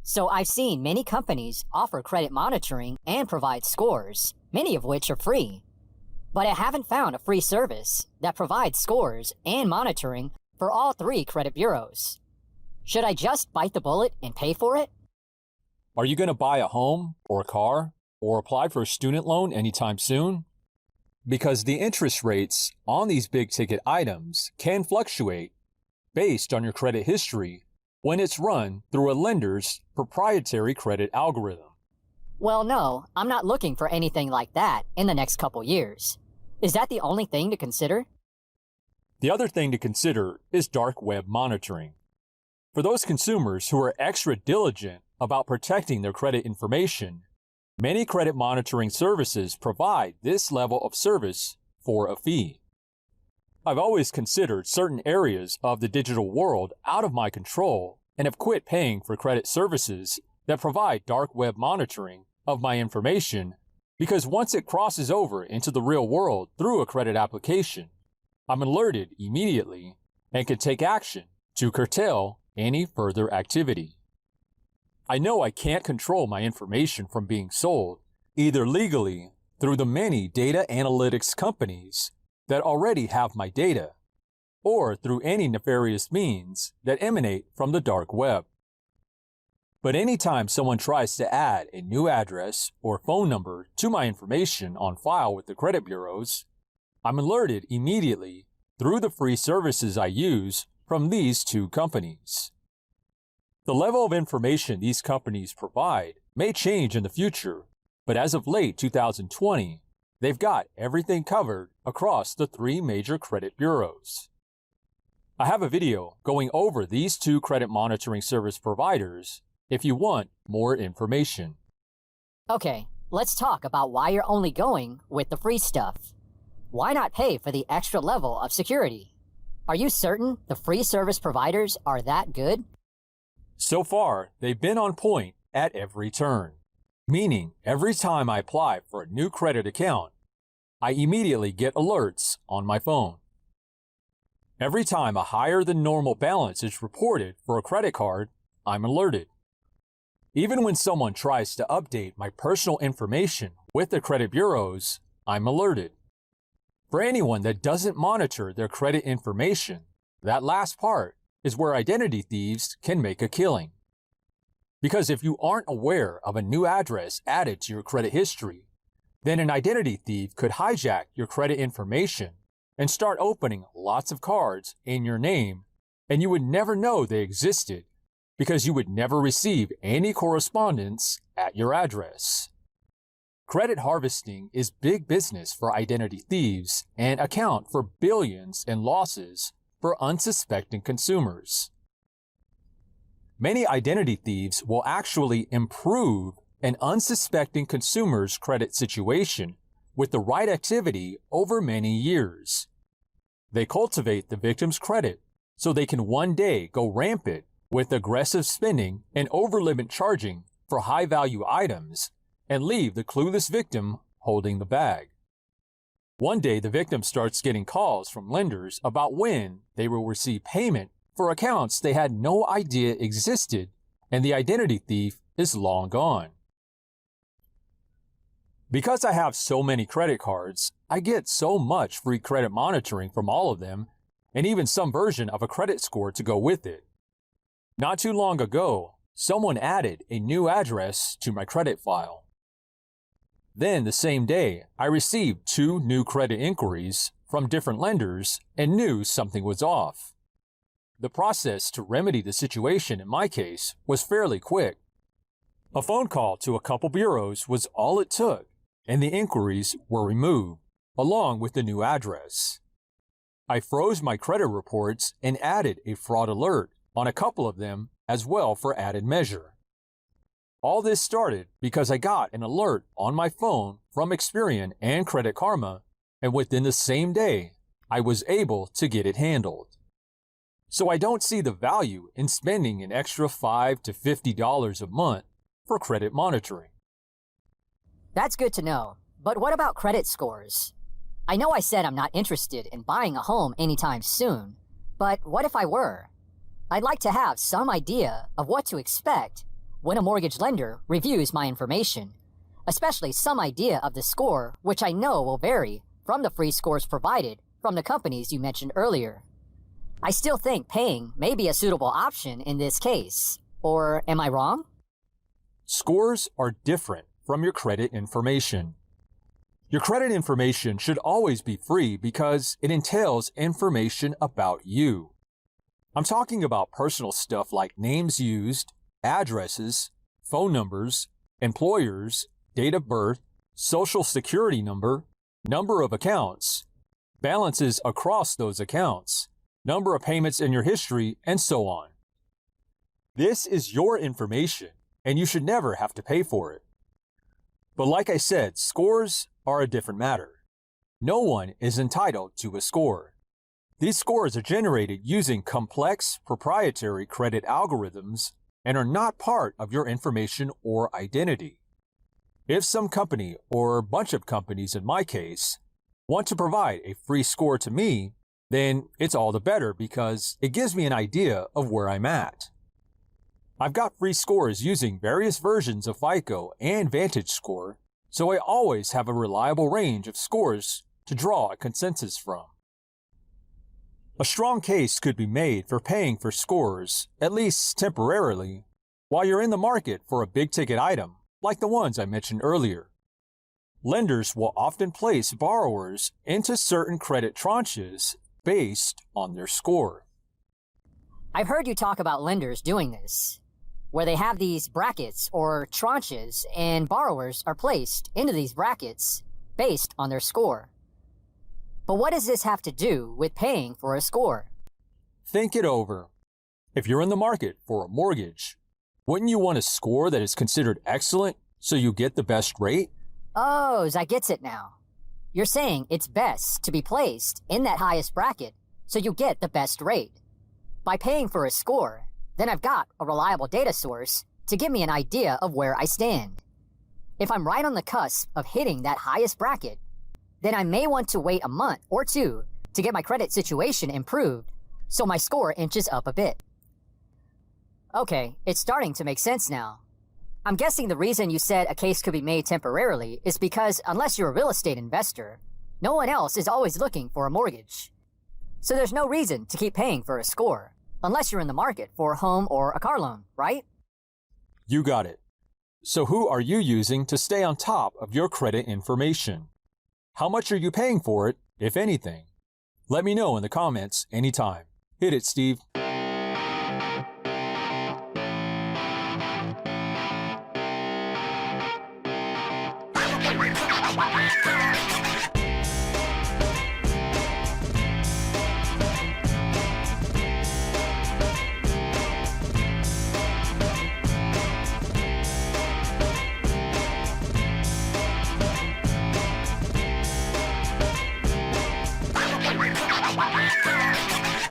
So I've seen many companies offer credit monitoring and provide scores, many of which are free. But I haven't found a free service that provides scores and monitoring for all three credit bureaus. Should I just bite the bullet and pay for it? Are you going to buy a home or a car or apply for a student loan anytime soon? Because the interest rates on these big ticket items can fluctuate based on your credit history when it's run through a lender's proprietary credit algorithm. Well, no, I'm not looking for anything like that in the next couple years. Is that the only thing to consider? The other thing to consider is dark web monitoring. For those consumers who are extra diligent about protecting their credit information, many credit monitoring services provide this level of service for a fee. I've always considered certain areas of the digital world out of my control and have quit paying for credit services that provide dark web monitoring of my information because once it crosses over into the real world through a credit application, I'm alerted immediately and can take action to curtail any further activity. I know I can't control my information from being sold, either legally through the many data analytics companies that already have my data, or through any nefarious means that emanate from the dark web. But anytime someone tries to add a new address or phone number to my information on file with the credit bureaus, I'm alerted immediately through the free services I use from these two companies. The level of information these companies provide may change in the future, but as of late 2020, they've got everything covered across the three major credit bureaus. I have a video going over these two credit monitoring service providers if you want more information. Okay, let's talk about why you're only going with the free stuff. Why not pay for the extra level of security? Are you certain the free service providers are that good? So far, they've been on point at every turn, meaning every time I apply for a new credit account, I immediately get alerts on my phone. Every time a higher than normal balance is reported for a credit card, I'm alerted. Even when someone tries to update my personal information with the credit bureaus, I'm alerted. For anyone that doesn't monitor their credit information, that last part is where identity thieves can make a killing. Because if you aren't aware of a new address added to your credit history, then an identity thief could hijack your credit information and start opening lots of cards in your name, and you would never know they existed because you would never receive any correspondence at your address. Credit harvesting is big business for identity thieves and account for billions in losses for unsuspecting consumers. Many identity thieves will actually improve an unsuspecting consumer's credit situation with the right activity over many years. They cultivate the victim's credit so they can one day go rampant with aggressive spending and over-limit charging for high-value items and leave the clueless victim holding the bag. One day, the victim starts getting calls from lenders about when they will receive payment for accounts they had no idea existed, and the identity thief is long gone. Because I have so many credit cards, I get so much free credit monitoring from all of them, and even some version of a credit score to go with it. Not too long ago, someone added a new address to my credit file. Then the same day, I received 2 new credit inquiries from different lenders and knew something was off. The process to remedy the situation in my case was fairly quick. A phone call to a couple bureaus was all it took, and the inquiries were removed, along with the new address. I froze my credit reports and added a fraud alert on a couple of them as well for added measure. All this started because I got an alert on my phone from Experian and Credit Karma, and within the same day, I was able to get it handled. So I don't see the value in spending an extra $5 to $50 a month for credit monitoring. That's good to know, but what about credit scores? I know I said I'm not interested in buying a home anytime soon, but what if I were? I'd like to have some idea of what to expect when a mortgage lender reviews my information, especially some idea of the score, which I know will vary from the free scores provided from the companies you mentioned earlier. I still think paying may be a suitable option in this case, or am I wrong? Scores are different from your credit information. Your credit information should always be free because it entails information about you. I'm talking about personal stuff like names used, addresses, phone numbers, employers, date of birth, social security number, number of accounts, balances across those accounts, number of payments in your history, and so on. This is your information, and you should never have to pay for it. But like I said, scores are a different matter. No one is entitled to a score. These scores are generated using complex proprietary credit algorithms and are not part of your information or identity. If some company, or bunch of companies in my case, want to provide a free score to me, then it's all the better because it gives me an idea of where I'm at. I've got free scores using various versions of FICO and VantageScore, so I always have a reliable range of scores to draw a consensus from. A strong case could be made for paying for scores, at least temporarily, while you're in the market for a big-ticket item, like the ones I mentioned earlier. Lenders will often place borrowers into certain credit tranches based on their score. I've heard you talk about lenders doing this, where they have these brackets or tranches and borrowers are placed into these brackets based on their score. But what does this have to do with paying for a score? Think it over. If you're in the market for a mortgage, wouldn't you want a score that is considered excellent so you get the best rate? Oh, I gets it now. You're saying it's best to be placed in that highest bracket so you get the best rate. By paying for a score, then I've got a reliable data source to give me an idea of where I stand. If I'm right on the cusp of hitting that highest bracket, then I may want to wait a month or two to get my credit situation improved so my score inches up a bit. Okay, it's starting to make sense now. I'm guessing the reason you said a case could be made temporarily is because unless you're a real estate investor, no one else is always looking for a mortgage. So there's no reason to keep paying for a score, unless you're in the market for a home or a car loan, right? You got it. So who are you using to stay on top of your credit information? How much are you paying for it, if anything? Let me know in the comments anytime. Hit it, Steve.